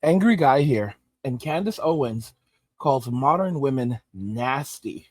Angry guy here, and Candace Owens calls modern women nasty.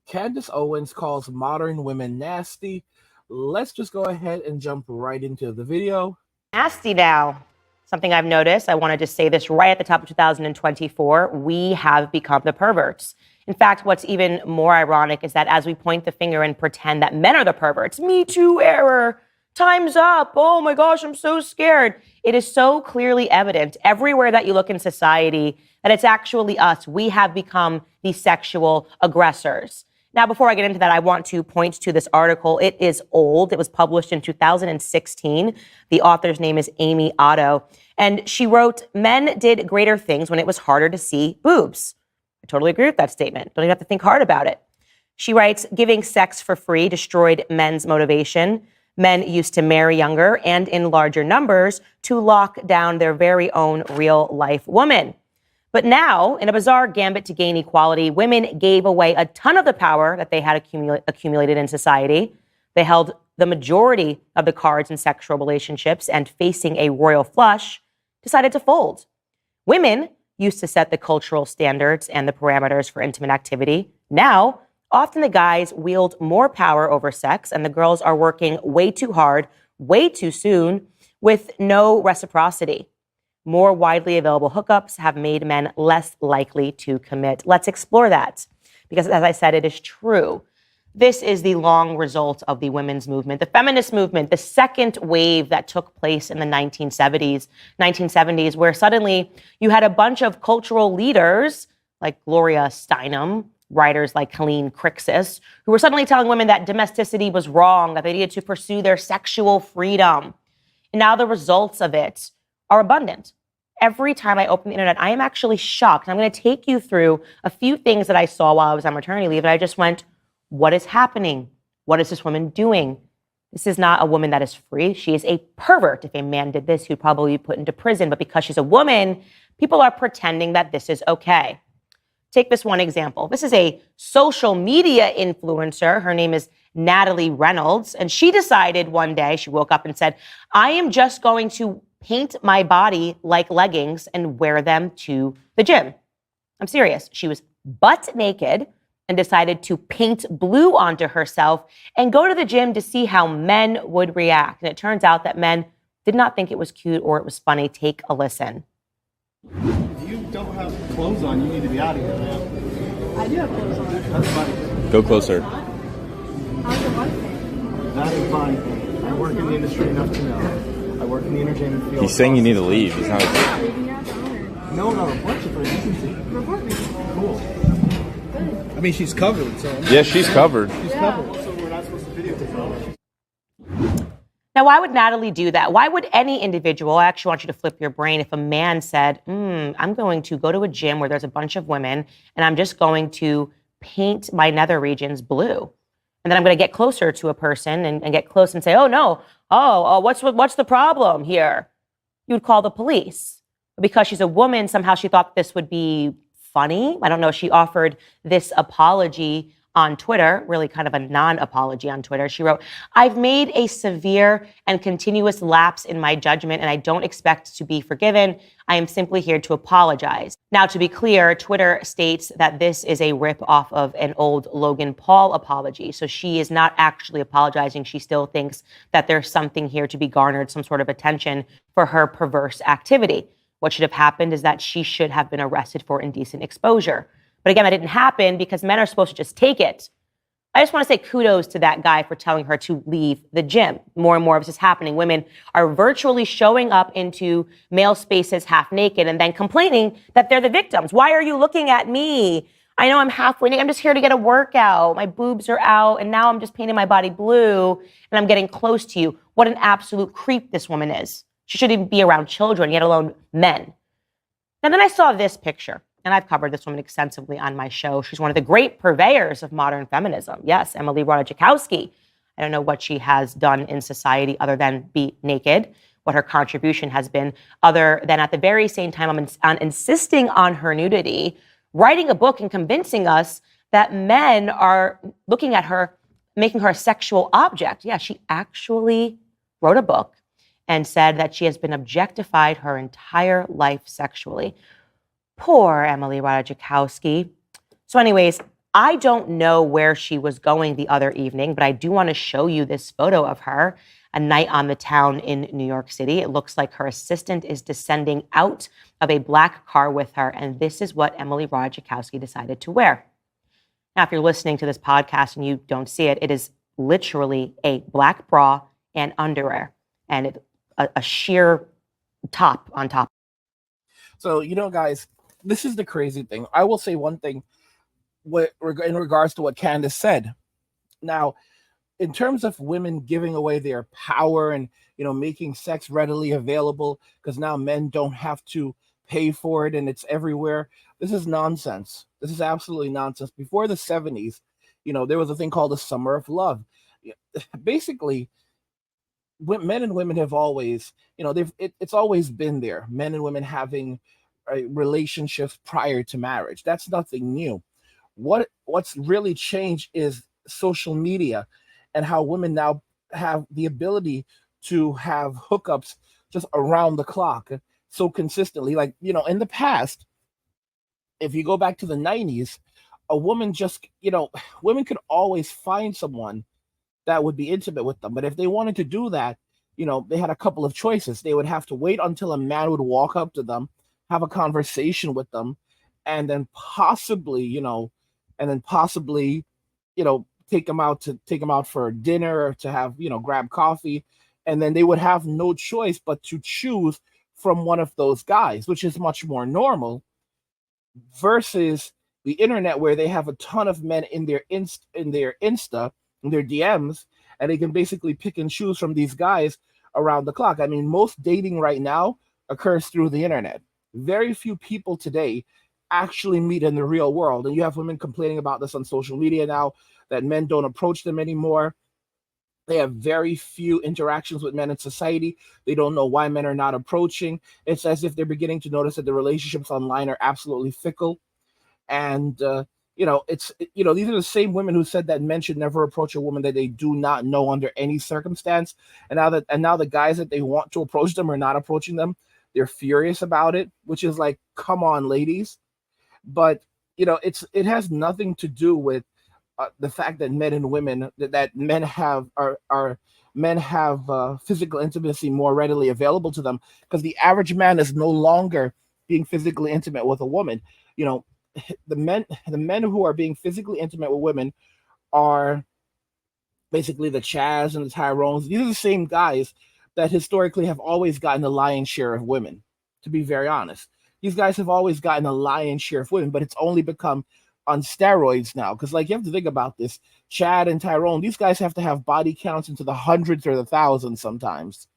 Candace Owens calls modern women nasty. Let's just go ahead and jump right into the video. Nasty now. Something I've noticed, I wanted to say this right at the top of 2024, we have become the perverts. In fact, what's even more ironic is that as we point the finger and pretend that men are the perverts, Me Too error, time's up, oh my gosh, I'm so scared. It is so clearly evident everywhere that you look in society that it's actually us. We have become the sexual aggressors. Now, before I get into that, I want to point to this article. It is old. It was published in 2016. The author's name is Amy Otto. And she wrote, "Men did greater things when it was harder to see boobs." I totally agree with that statement. Don't even have to think hard about it. She writes, "Giving sex for free destroyed men's motivation. Men used to marry younger and in larger numbers to lock down their very own real-life woman. But now, in a bizarre gambit to gain equality, women gave away a ton of the power that they had accumulated in society. They held the majority of the cards in sexual relationships and, facing a royal flush, decided to fold. Women used to set the cultural standards and the parameters for intimate activity. Now, often the guys wield more power over sex, and the girls are working way too hard, way too soon, with no reciprocity. More widely available hookups have made men less likely to commit." Let's explore that, because as I said, it is true. This is the long result of the women's movement, the feminist movement, the second wave that took place in the 1970s, where suddenly you had a bunch of cultural leaders like Gloria Steinem, writers like Helene Crixus, who were suddenly telling women that domesticity was wrong, that they needed to pursue their sexual freedom. And now the results of it are abundant. Every time I open the internet, I am actually shocked. And I'm going to take you through a few things that I saw while I was on maternity leave. And I just went, what is happening? What is this woman doing? This is not a woman that is free. She is a pervert. If a man did this, he'd probably be put into prison. But because she's a woman, people are pretending that this is okay. Take this one example. This is a social media influencer. Her name is Natalie Reynolds. And she decided one day, she woke up and said, "I am just going to paint my body like leggings and wear them to the gym." I'm serious. She was butt naked and decided to paint blue onto herself and go to the gym to see how men would react. And it turns out that men did not think it was cute or it was funny. Take a listen. If you don't have clothes on, you need to be out of here, man. I do have clothes on. That's funny. Go closer. How's your wife thing? That is fine. I work in the industry enough to know. I work in the entertainment field. He's saying you need to leave. He's not. Leaving you out to honor. No, not report you for decency. Report me. Cool. Good. I mean, she's covered, so. Yeah, she's covered. She's covered, so we're not supposed to videotape her. Now, why would Natalie do that? Why would any individual, I actually want you to flip your brain, if a man said, I'm going to go to a gym where there's a bunch of women and I'm just going to paint my nether regions blue. And then I'm going to get closer to a person and get close and say, oh, no, what's the problem here? You would call the police. But because she's a woman, somehow she thought this would be funny. I don't know. She offered this apology on Twitter, really kind of a non-apology on Twitter. She wrote, "I've made a severe and continuous lapse in my judgment, and I don't expect to be forgiven. I am simply here to apologize." Now, to be clear, Twitter states that this is a rip off of an old Logan Paul apology. So she is not actually apologizing. She still thinks that there's something here to be garnered, some sort of attention for her perverse activity. What should have happened is that she should have been arrested for indecent exposure. But again, that didn't happen because men are supposed to just take it. I just want to say kudos to that guy for telling her to leave the gym. More and more of this is happening. Women are virtually showing up into male spaces half naked and then complaining that they're the victims. Why are you looking at me? I know I'm halfway naked. I'm just here to get a workout. My boobs are out and now I'm just painting my body blue and I'm getting close to you. What an absolute creep this woman is. She shouldn't even be around children, yet alone men. And then I saw this picture. And I've covered this woman extensively on my show. She's one of the great purveyors of modern feminism. Yes, Emily Ratajkowski. I don't know what she has done in society other than be naked. what her contribution has been, other than at the very same time on insisting on her nudity, writing a book and convincing us that men are looking at her, making her a sexual object. Yeah, she actually wrote a book and said that she has been objectified her entire life sexually. Poor Emily Ratajkowski. So anyways, I don't know where she was going the other evening, but I do want to show you this photo of her, a night on the town in New York City. It looks like her assistant is descending out of a black car with her, and this is what Emily Ratajkowski decided to wear. Now, if you're listening to this podcast and you don't see it, it is literally a black bra and underwear, and a sheer top on top. So, guys, this is the crazy thing. I will say one thing in regards to what Candace said. Now, in terms of women giving away their power and, making sex readily available because now men don't have to pay for it and it's everywhere, this is nonsense. This is absolutely nonsense. Before the 70s, there was a thing called the Summer of Love. Basically, men and women have always, it's always been there. Men and women having relationships prior to marriage. That's nothing new. What's really changed is social media and how women now have the ability to have hookups just around the clock so consistently. Like, in the past, if you go back to the 90s, a woman just, women could always find someone that would be intimate with them. But if they wanted to do that, they had a couple of choices. They would have to wait until a man would walk up to them, have a conversation with them, and then possibly, take them out for dinner or to have, grab coffee. And then they would have no choice but to choose from one of those guys, which is much more normal versus the internet, where they have a ton of men in their Insta, in their DMs, and they can basically pick and choose from these guys around the clock. I mean, most dating right now occurs through the internet. Very few people today actually meet in the real world. And you have women complaining about this on social media now, that men don't approach them anymore. They have very few interactions with men in society. They don't know why men are not approaching. It's as if they're beginning to notice that the relationships online are absolutely fickle. And, these are the same women who said that men should never approach a woman that they do not know under any circumstance. And now the guys that they want to approach them are not approaching them. They're furious about it, which is like, come on, ladies. But, it has nothing to do with the fact that men and women, that men have physical intimacy more readily available to them, because the average man is no longer being physically intimate with a woman. The men who are being physically intimate with women are basically the Chaz and the Tyrones. These are the same guys that historically have always gotten the lion's share of women, to be very honest. These guys have always gotten a lion's share of women, but it's only become on steroids now. Because, you have to think about this. Chad and Tyrone, these guys have to have body counts into the hundreds or the thousands sometimes,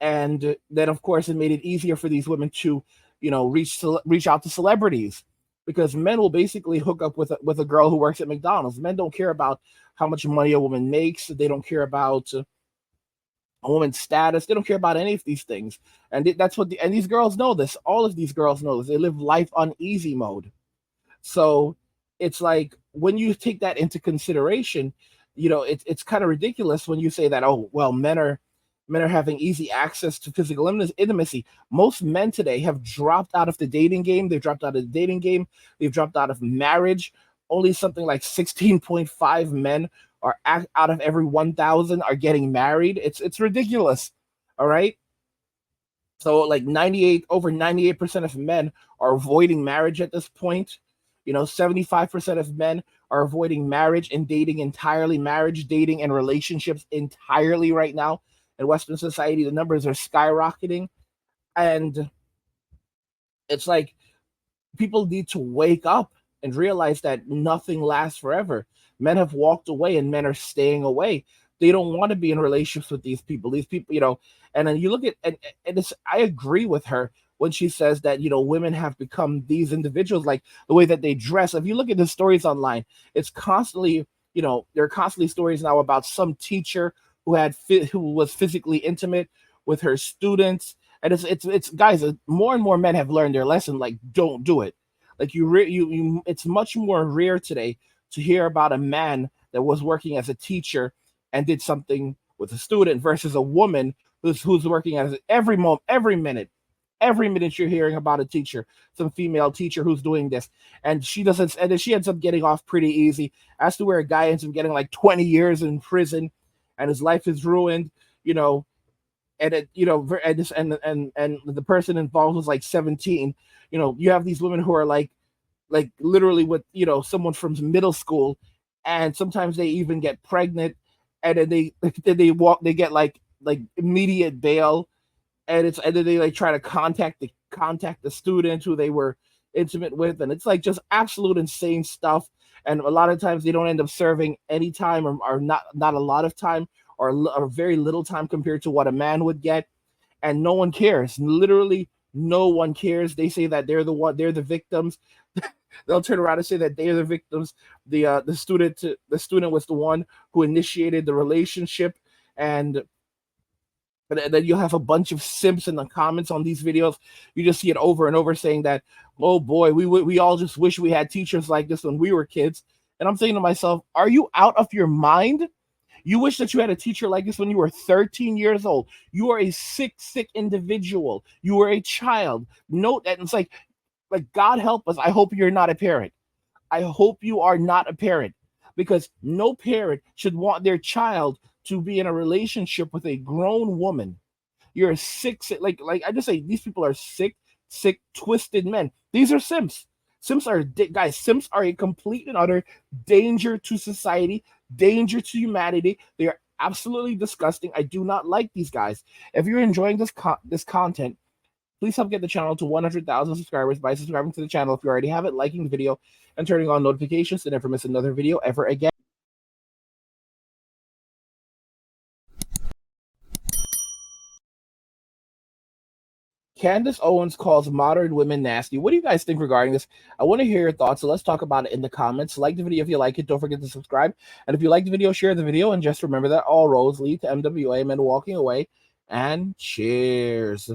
And then, of course, it made it easier for these women to, reach out to celebrities, because men will basically hook up with a girl who works at McDonald's. Men don't care about how much money a woman makes. They don't care about a woman's status. They don't care about any of these things. And and these girls know this. All of these girls know this. They live life on easy mode. So it's like, when you take that into consideration, it's kind of ridiculous when you say that, oh, well, men are having easy access to physical intimacy. Most men today have dropped out of the dating game. They've dropped out of the dating game. They've dropped out of marriage. Only something like 16.5 men are out of every 1,000 are getting married. It's ridiculous. All right. So like over 98% of men are avoiding marriage at this point. 75% of men are avoiding marriage and dating entirely. Marriage, dating, and relationships entirely right now. In Western society, the numbers are skyrocketing. And it's like, people need to wake up and realize that nothing lasts forever. Men have walked away and men are staying away. They don't want to be in relationships with these people. These people, and then you look at, and I agree with her when she says that, women have become these individuals, like the way that they dress. If you look at the stories online, it's constantly, there are constantly stories now about some teacher who was physically intimate with her students. And it's guys, more and more men have learned their lesson. Like, don't do it. Like it's much more rare today to hear about a man that was working as a teacher and did something with a student versus a woman who's working as every minute you're hearing about a teacher, some female teacher who's doing this, and she ends up getting off pretty easy, as to where a guy ends up getting like 20 years in prison, and his life is ruined, and the person involved was like 17. You have these women who are like literally with someone from middle school, and sometimes they even get pregnant, and then they get like immediate bail, and then they like try to contact the student who they were intimate with, and it's like just absolute insane stuff. And a lot of times they don't end up serving any time, or not a lot of time, or very little time compared to what a man would get, and no one cares. Literally no one cares. They say that they're the victims. They'll turn around and say that they're the victims. The student was the one who initiated the relationship, and then you'll have a bunch of simps in the comments on these videos. You just see it over and over saying that, oh boy, we all just wish we had teachers like this when we were kids. And I'm saying to myself, are you out of your mind? You wish that you had a teacher like this when you were 13 years old. You are a sick individual. You were a child. Note that. It's like God help us. I hope you're not a parent. I hope you are not a parent, because no parent should want their child to be in a relationship with a grown woman. You're a sick, like I just say, these people are sick, twisted men. These are simps. Simps are a complete and utter danger to society, danger to humanity. They are absolutely disgusting. I do not like these guys. If you're enjoying this content, please help get the channel to 100,000 subscribers by subscribing to the channel if you already have it, liking the video, and turning on notifications to never miss another video ever again. Candace Owens calls modern women nasty. What do you guys think regarding this? I want to hear your thoughts, so let's talk about it in the comments. Like the video if you like it. Don't forget to subscribe. And if you like the video, share the video. And just remember that all roads lead to MWA, men walking away. And cheers.